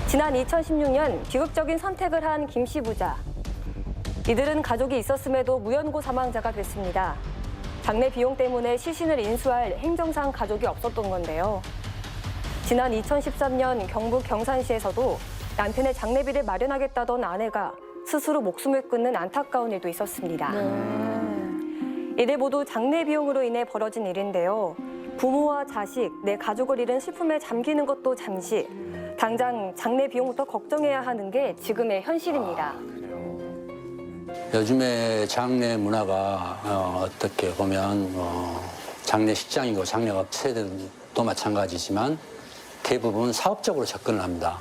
지난 2016년 비극적인 선택을 한 김 씨 부자. 이들은 가족이 있었음에도 무연고 사망자가 됐습니다. 장례 비용 때문에 시신을 인수할 행정상 가족이 없었던 건데요. 지난 2013년 경북 경산시에서도 남편의 장례비를 마련하겠다던 아내가 스스로 목숨을 끊는 안타까운 일도 있었습니다. 이들 모두 장례 비용으로 인해 벌어진 일인데요. 부모와 자식, 내 가족을 잃은 슬픔에 잠기는 것도 잠시, 당장 장례 비용부터 걱정해야 하는 게 지금의 현실입니다. 요즘에 장례 문화가 어떻게 보면 장례식장이고 장례업체들도 마찬가지지만 대부분 사업적으로 접근을 합니다.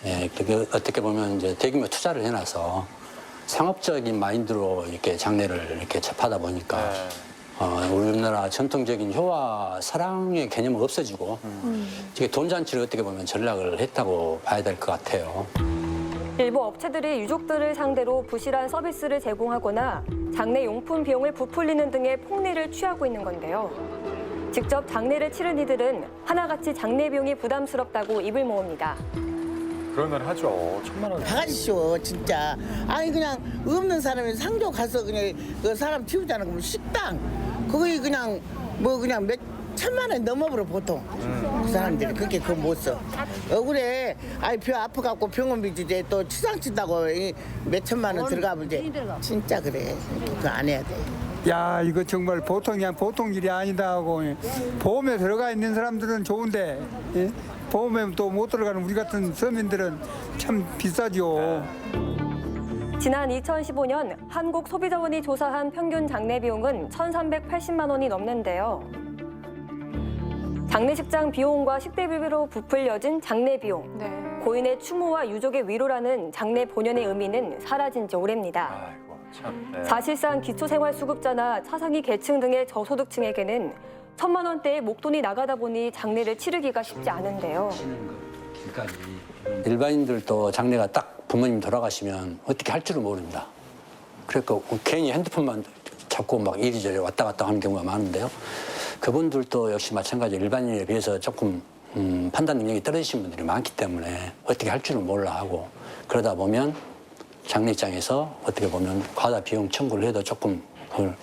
예, 어떻게 보면 이제 대규모 투자를 해놔서 상업적인 마인드로 이렇게 장례를 이렇게 접하다 보니까 우리나라 전통적인 효와 사랑의 개념은 없어지고 이게 돈잔치를 어떻게 보면 전락을 했다고 봐야 될 것 같아요. 일부 업체들이 유족들을 상대로 부실한 서비스를 제공하거나 장례 용품 비용을 부풀리는 등의 폭리를 취하고 있는 건데요. 직접 장례를 치른 이들은 하나같이 장례 비용이 부담스럽다고 입을 모읍니다. 그러면 하죠. 1,000만 원. 바가지쇼 진짜. 아니 그냥 없는 사람이 상조 가서 그냥 그 사람 치우자는 거면 식당 그거이 그냥 뭐 그냥 몇 천만 원 넘어버려 보통. 그 사람들이 그렇게 그거 못 써. 억울해. 아이 표 아파갖고 병원비 주제 또 치상 친다고 몇 천만 원 들어가면 이제 진짜 그래. 그거 안 해야 돼. 야, 이거 정말 보통 일이 아니다 하고 보험에 들어가 있는 사람들은 좋은데 예? 보험에 또 못 들어가는 우리 같은 서민들은 참 비싸죠. 지난 2015년 한국소비자원이 조사한 평균 장례 비용은 1,380만 원이 넘는데요. 장례식장 비용과 식대비로 부풀려진 장례 비용. 고인의 추모와 유족의 위로라는 장례 본연의 의미는 사라진 지 오래입니다. 아이고, 참. 네. 사실상 기초생활수급자나 차상위 계층 등의 저소득층에게는 1,000만 원대의 목돈이 나가다 보니 장례를 치르기가 쉽지 않은데요. 일반인들도 장례가 딱 부모님 돌아가시면 어떻게 할 줄을 모릅니다. 그러니까 괜히 핸드폰만 잡고 막 이리저리 왔다 갔다 하는 경우가 많은데요. 그분들도 역시 마찬가지로 일반인에 비해서 조금 판단 능력이 떨어지신 분들이 많기 때문에 어떻게 할 줄을 몰라 하고 그러다 보면 장례장에서 어떻게 보면 과다 비용 청구를 해도 조금 그걸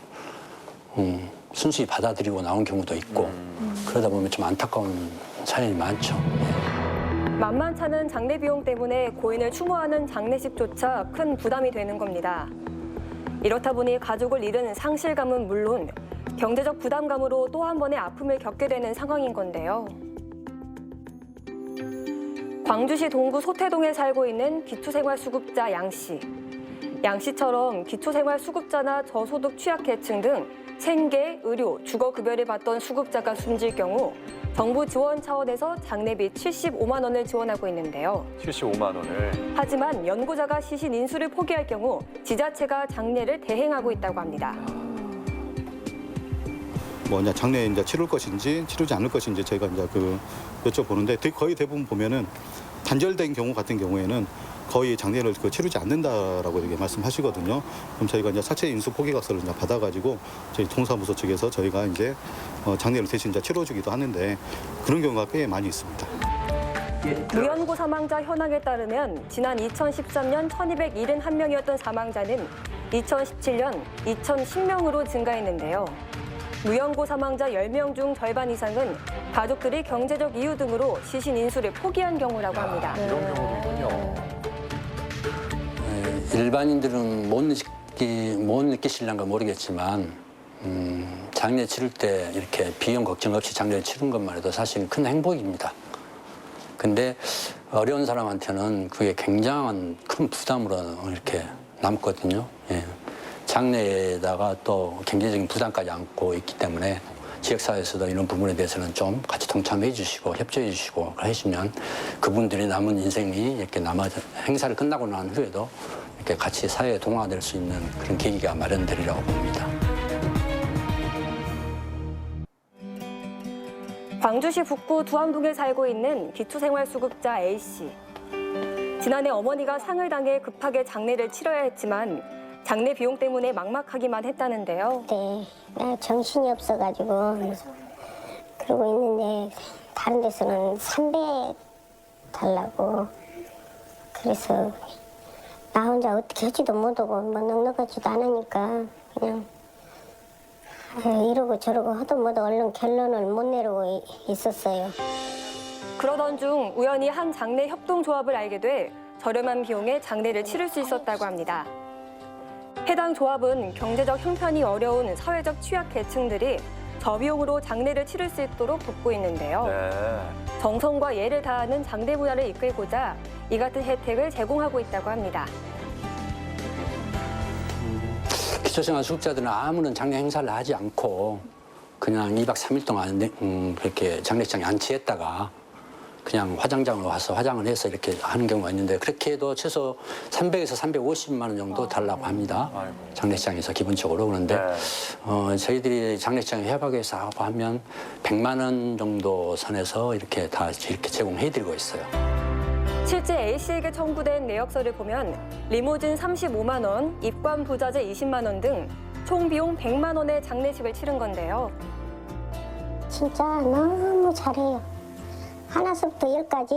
순수히 받아들이고 나온 경우도 있고 그러다 보면 좀 안타까운 사연이 많죠. 만만찮은 장례 비용 때문에 고인을 추모하는 장례식조차 큰 부담이 되는 겁니다. 이렇다 보니 가족을 잃은 상실감은 물론 경제적 부담감으로 또 한 번의 아픔을 겪게 되는 상황인 건데요. 광주시 동구 소태동에 살고 있는 기초생활수급자 양 씨. 양 씨처럼 기초생활수급자나 저소득 취약계층 등 생계, 의료, 주거급여를 받던 수급자가 숨질 경우 정부 지원 차원에서 장례비 75만 원을 지원하고 있는데요. 75만 원을. 하지만 연고자가 시신 인수를 포기할 경우 지자체가 장례를 대행하고 있다고 합니다. 뭐냐 장례 이제 치를 것인지 치르지 않을 것인지 저희가 이제 여쭤보는데 거의 대부분 보면은 단절된 경우 같은 경우에는 거의 장례를 치르지 않는다라고 이렇게 말씀하시거든요. 그럼 저희가 이제 사체 인수 포기각서를 이제 받아가지고 저희 동사무소 측에서 저희가 이제 장례를 대신 이제 치러주기도 하는데 그런 경우가 꽤 많이 있습니다. 무연고 사망자 현황에 따르면 지난 2013년 1,271명이었던 사망자는 2017년 2,010명으로 증가했는데요. 무연고 사망자 10명 중 절반 이상은 가족들이 경제적 이유 등으로 시신 인수를 포기한 경우라고 합니다. 이런 경우도 있군요. 일반인들은 못 느끼실란가 모르겠지만 장례 치를 때 이렇게 비용 걱정 없이 장례를 치른 것만 해도 사실 큰 행복입니다. 근데 어려운 사람한테는 그게 굉장한 큰 부담으로 이렇게 남거든요. 예. 장례에다가 또 경제적인 부담까지 안고 있기 때문에 지역사회에서도 이런 부분에 대해서는 좀 같이 동참해 주시고 협조해 주시고 하시면 그분들이 남은 인생이 이렇게 행사를 끝나고 난 후에도 이렇게 같이 사회에 동화될 수 있는 그런 계기가 마련되리라고 봅니다. 광주시 북구 두암동에 살고 있는 기초생활수급자 A씨. 지난해 어머니가 상을 당해 급하게 장례를 치러야 했지만 장례 비용 때문에 막막하기만 했다는데요. 네, 나 정신이 없어가지고 그러고 있는데 다른 데서는 3배 달라고 그래서 나 혼자 어떻게 하지도 못하고 뭐 넉넉하지도 않으니까 그냥 이러고 저러고 하도 못해 얼른 결론을 못 내리고 있었어요. 그러던 중 우연히 한 장례 협동조합을 알게 돼 저렴한 비용에 장례를 치를 수 있었다고 합니다. 해당 조합은 경제적 형편이 어려운 사회적 취약 계층들이 저비용으로 장례를 치를 수 있도록 돕고 있는데요. 네. 정성과 예를 다하는 장례 문화를 이끌고자 이 같은 혜택을 제공하고 있다고 합니다. 기초생활수급자들은 아무런 장례 행사를 하지 않고 그냥 2박 3일 동안 그렇게 장례식장에 안치했다가 그냥 화장장으로 와서 화장을 해서 이렇게 하는 경우가 있는데 그렇게 해도 최소 300에서 350만 원 정도 달라고 합니다. 아이고. 장례식장에서 기본적으로. 그런데 저희들이 장례식장에 협약해서 하고 하면 100만 원 정도 선에서 이렇게 다 이렇게 제공해드리고 있어요. 실제 A씨에게 청구된 내역서를 보면 리무진 35만 원, 입관 부자재 20만 원 등 총 비용 100만 원의 장례식을 치른 건데요. 진짜 너무 잘해요. 하나서부터 열까지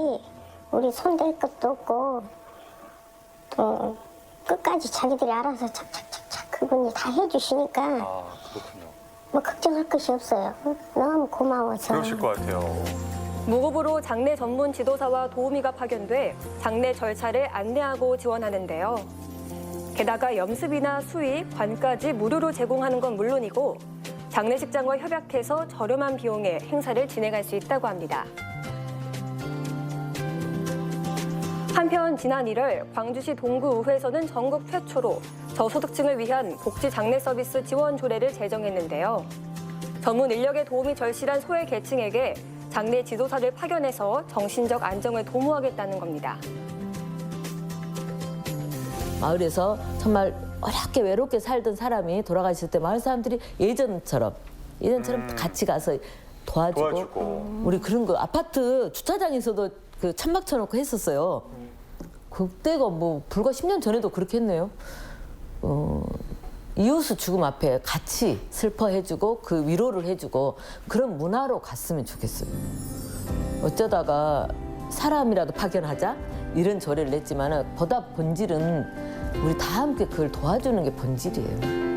우리 손댈 것도 없고 또 끝까지 자기들이 알아서 착착착착 그분이 다 해주시니까 아, 그렇군요. 뭐 걱정할 것이 없어요. 너무 고마워서. 그러실 것 같아요. 무급으로 장례 전문 지도사와 도우미가 파견돼 장례 절차를 안내하고 지원하는데요. 게다가 염습이나 수의, 관까지 무료로 제공하는 건 물론이고 장례식장과 협약해서 저렴한 비용에 행사를 진행할 수 있다고 합니다. 한편 지난 1월 광주시 동구의회에서는 전국 최초로 저소득층을 위한 복지 장례 서비스 지원 조례를 제정했는데요. 전문 인력의 도움이 절실한 소외 계층에게 장례 지도사를 파견해서 정신적 안정을 도모하겠다는 겁니다. 마을에서 정말 어렵게 외롭게 살던 사람이 돌아가실 때 마을 사람들이 예전처럼 같이 가서 도와주고 우리 그런 거 아파트 주차장에서도 그 천막 쳐놓고 했었어요. 그때가 뭐 불과 10년 전에도 그렇게 했네요. 이웃의 죽음 앞에 같이 슬퍼해주고 그 위로를 해주고 그런 문화로 갔으면 좋겠어요. 어쩌다가 사람이라도 파견하자 이런 조례를 냈지만 보다 본질은 우리 다 함께 그걸 도와주는 게 본질이에요.